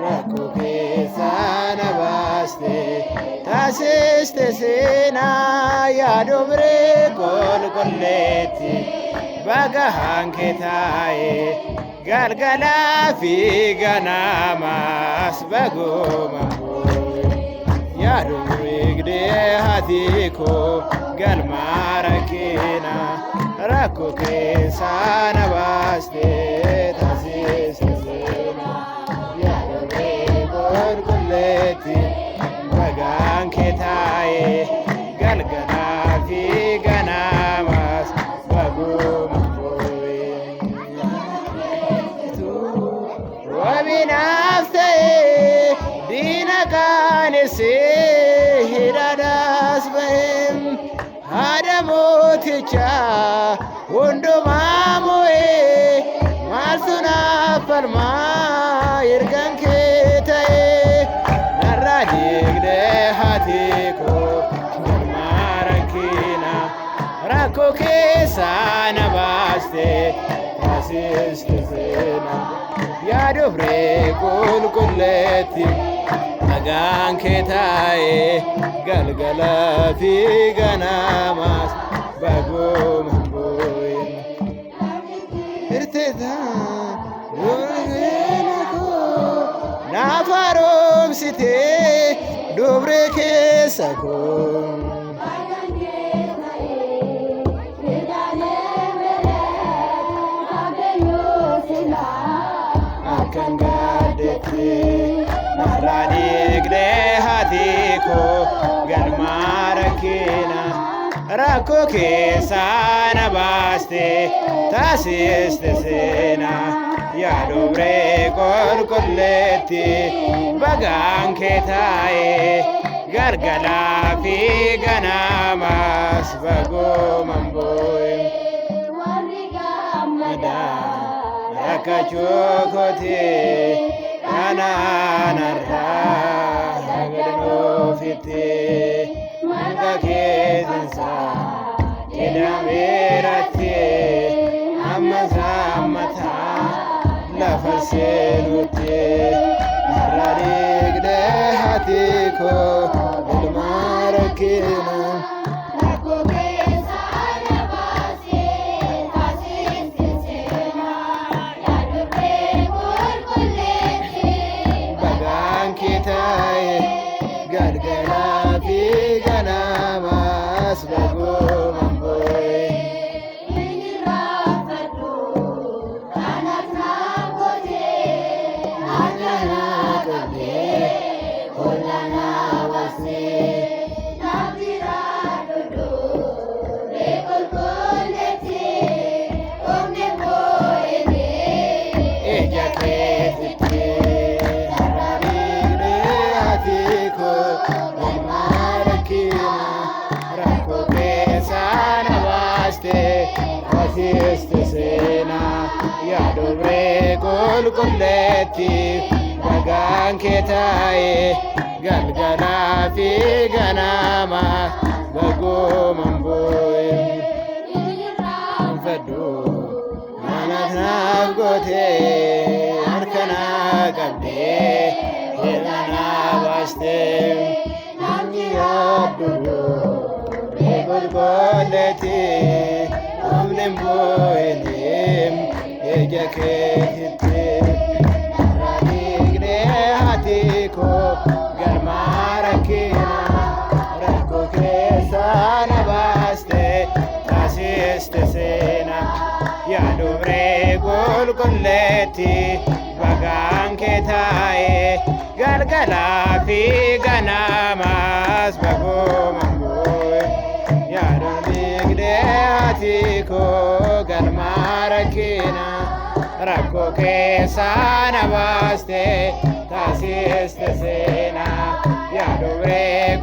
rakkoo keessaa na baaste taasiste seenaa yaadomree qulqulleetti baga hankee taa'ee galgalaa fi ganamaas bagooma yaadomree gdee haati koo galmaa rakkina rakkoo keessaa na baaste taasiste seenaa yaadomree qulqulleetti baga hankee taa'ee galgalaa fi ganamaas bagooma wabinaaf ta'ee diina qaanesee hidhaadhaas ba'eem haadha mootichaa hundumaa mo'ee maaltu naaf falmaa ergan kee ta'ee narraa diigdee haati koo galmaa rakkina rakkoo keessaa na baaste taasiste seenaa yaadomree qulqulleetti bagaan kee taa'ee galgalaa fi ganamaas bagooma boo'in hirteetaa dureena koo naaf haaromsitee dubree keessa koo kan gaaddetti narraa diigdee haati koo galmaa rakkina rakkoo keessaa na baaste taasiste seenaa yaadomree qulqulleetti bagaan kee taa'ee galgalaa fi ganamaas bagooma boo'in rakkachuu kootee kanaanarraa gadnoofittee maqaa keetinsaa jedhameerattee amma saammataa lafa seenuttee narraa diigdee haati koo galmaa rakkina galgalaa fi ganamaas bagooma boo'in ija keetitti taasiste seenaa yaadomree qulqulleetti bagaan kee taa'ee galgalaa fi ganamaas bagooma boo'in fedhu manat naaf gootee harka naa qabdee hirna naa baastee namni yaaddu qulqulleetti omnen boo'eneem ija keetitti narraa diigdee haati koo galmaa rakkina rakkoo keessaa na baaste taasiste seenaa yaadomree qulqulleetti bagaan kee taa'ee galgalaa fi ganamaas bagooma boo'in haati koo galmaa rakkina rakkoo keessaa na baaste taasiste seenaa yaadomree